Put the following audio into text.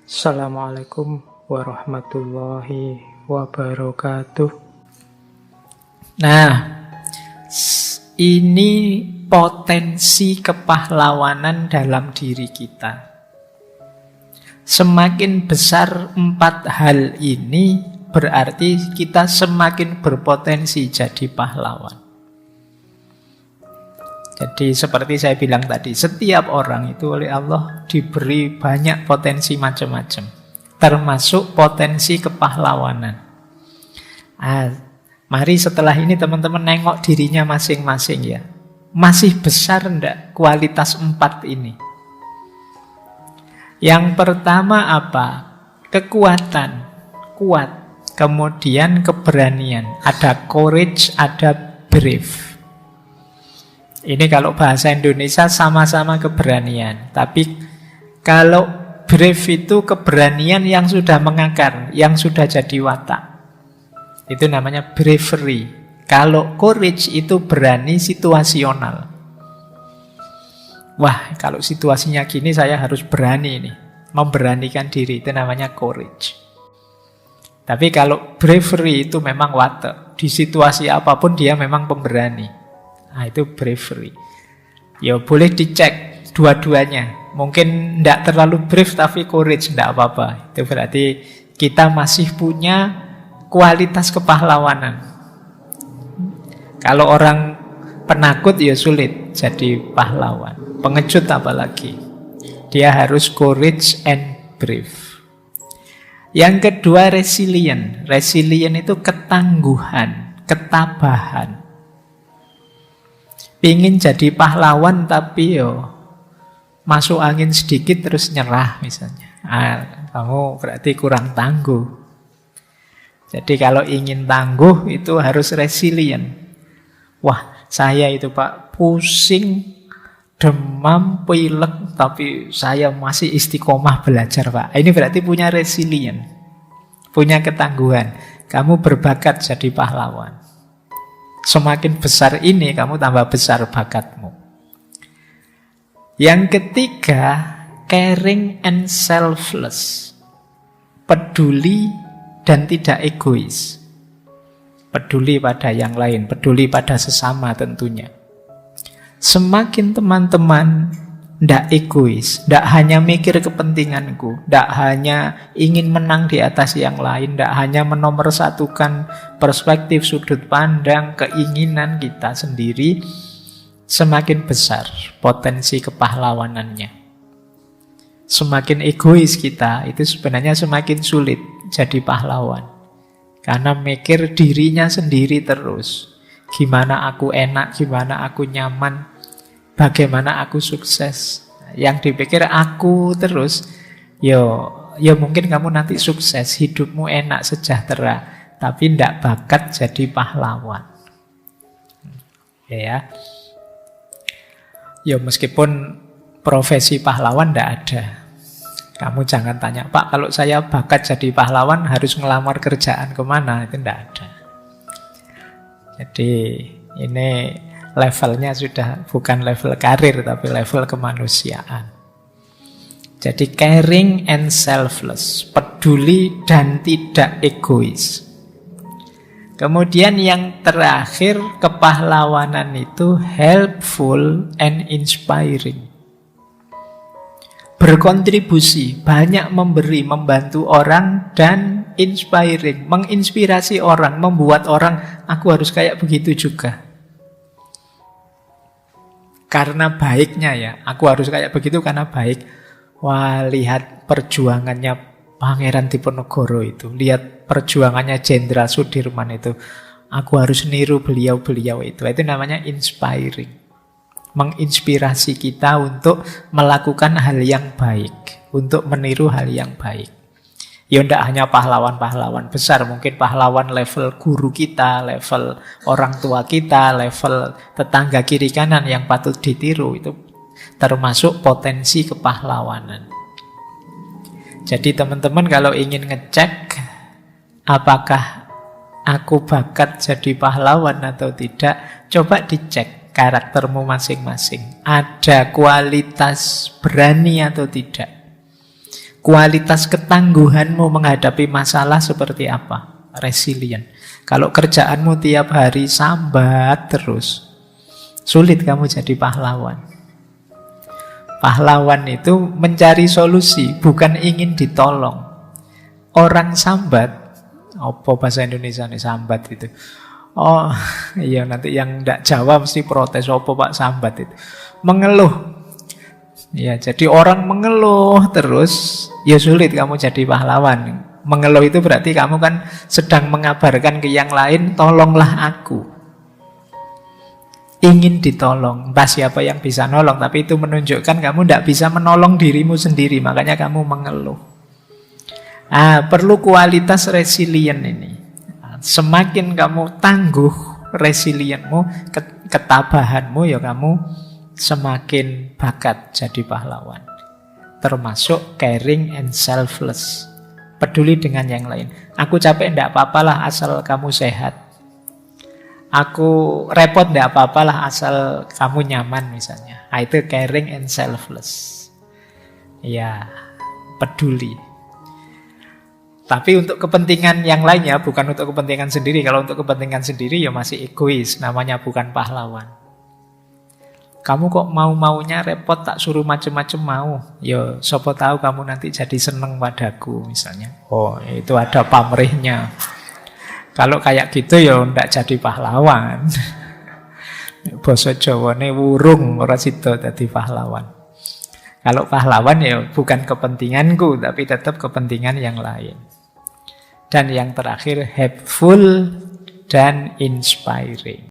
Assalamualaikum warahmatullahi wabarakatuh. Nah, ini potensi kepahlawanan dalam diri kita. Semakin besar 4 hal ini, berarti kita semakin berpotensi jadi pahlawan. Jadi seperti saya bilang tadi, setiap orang itu oleh Allah diberi banyak potensi macam-macam, termasuk potensi kepahlawanan. Mari setelah ini teman-teman nengok dirinya masing-masing ya. Masih besar enggak kualitas 4 ini? Yang pertama apa? Kekuatan, kuat. Kemudian keberanian. Ada courage, ada brave. Ini kalau bahasa Indonesia sama-sama keberanian. Tapi kalau brave itu keberanian yang sudah mengakar, yang sudah jadi watak. Itu namanya bravery. Kalau courage itu berani situasional. Wah, kalau situasinya gini saya harus berani nih. Memberanikan diri, itu namanya courage. Tapi kalau bravery itu memang watak. Di situasi apapun dia memang pemberani. Nah, itu bravery. Ya boleh dicek dua-duanya. Mungkin tidak terlalu brave tapi courage, tidak apa-apa. Itu berarti kita masih punya kualitas kepahlawanan. Kalau orang penakut ya sulit jadi pahlawan. Pengecut apalagi. Dia harus courage and brave. Yang kedua resilient. Resilient itu ketangguhan, ketabahan. Pingin jadi pahlawan tapi masuk angin sedikit terus nyerah misalnya. Kamu berarti kurang tangguh. Jadi kalau ingin tangguh itu harus resilient. Wah, saya itu Pak pusing, demam, pilek, tapi saya masih istiqomah belajar Pak. Ini berarti punya resilient, punya ketangguhan. Kamu berbakat jadi pahlawan. Semakin besar ini, kamu tambah besar bakatmu. Yang ketiga, caring and selfless. Peduli dan tidak egois. Peduli pada yang lain, peduli pada sesama tentunya. Semakin teman-teman tidak egois, tidak hanya mikir kepentinganku, tidak hanya ingin menang di atas yang lain, tidak hanya menomorsatukan perspektif, sudut pandang, keinginan kita sendiri, semakin besar potensi kepahlawanannya. Semakin egois kita, itu sebenarnya semakin sulit jadi pahlawan. Karena mikir dirinya sendiri terus. Gimana aku enak, gimana aku nyaman, bagaimana aku sukses. Yang dipikir aku terus, yo mungkin kamu nanti sukses, hidupmu enak, sejahtera, tapi tidak bakat jadi pahlawan. Ya, meskipun profesi pahlawan tidak ada. Kamu jangan tanya, Pak, kalau saya bakat jadi pahlawan harus ngelamar kerjaan kemana? Itu tidak ada. Jadi ini levelnya sudah bukan level karir, tapi level kemanusiaan. Jadi caring and selfless, peduli dan tidak egois. Kemudian yang terakhir, kepahlawanan itu helpful and inspiring. Berkontribusi, banyak memberi, membantu orang, dan inspiring, menginspirasi orang, membuat orang, aku harus kayak begitu juga. Karena baiknya ya, aku harus kayak begitu karena baik. Wah, lihat perjuangannya Pangeran Diponegoro itu, lihat perjuangannya Jenderal Sudirman itu, aku harus niru beliau-beliau itu. Itu namanya inspiring. Menginspirasi kita untuk melakukan hal yang baik, untuk meniru hal yang baik. Ya tidak hanya pahlawan-pahlawan besar, mungkin pahlawan level guru kita, level orang tua kita, level tetangga kiri kanan yang patut ditiru, itu termasuk potensi kepahlawanan. Jadi teman-teman kalau ingin ngecek apakah aku bakat jadi pahlawan atau tidak, coba dicek karaktermu masing-masing. Ada kualitas berani atau tidak? Kualitas ketangguhanmu menghadapi masalah seperti apa? Resilient. Kalau kerjaanmu tiap hari sambat terus, sulit kamu jadi pahlawan. Pahlawan itu mencari solusi, bukan ingin ditolong. Orang sambat, apa bahasa Indonesia nih sambat itu? Oh iya, nanti yang tidak Jawa mesti protes, apa Pak sambat itu? Mengeluh. Ya, jadi orang mengeluh terus, ya sulit kamu jadi pahlawan. Mengeluh itu berarti kamu kan sedang mengabarkan ke yang lain, tolonglah aku. Ingin ditolong, entah siapa yang bisa nolong, tapi itu menunjukkan kamu tidak bisa menolong dirimu sendiri, makanya kamu mengeluh. Perlu kualitas resilient ini. Semakin kamu tangguh resilientmu, ketabahanmu, ya kamu semakin bakat jadi pahlawan. Termasuk caring and selfless. Peduli dengan yang lain. Aku capek tidak apa-apalah asal kamu sehat. Aku repot tidak apa-apalah asal kamu nyaman misalnya. Itu caring and selfless. Ya, peduli. Tapi untuk kepentingan yang lainnya, bukan untuk kepentingan sendiri. Kalau untuk kepentingan sendiri ya masih egois. Namanya bukan pahlawan. Kamu kok mau-maunya repot, tak suruh macam-macam mau. Ya, siapa tahu kamu nanti jadi seneng padaku misalnya. Oh, itu ada pamrihnya. Kalau kayak gitu ya ndak jadi pahlawan. Basa Jawane wurung ora sida dadi pahlawan. Kalau pahlawan ya bukan kepentinganku, tapi tetap kepentingan yang lain. Dan yang terakhir, helpful dan inspiring.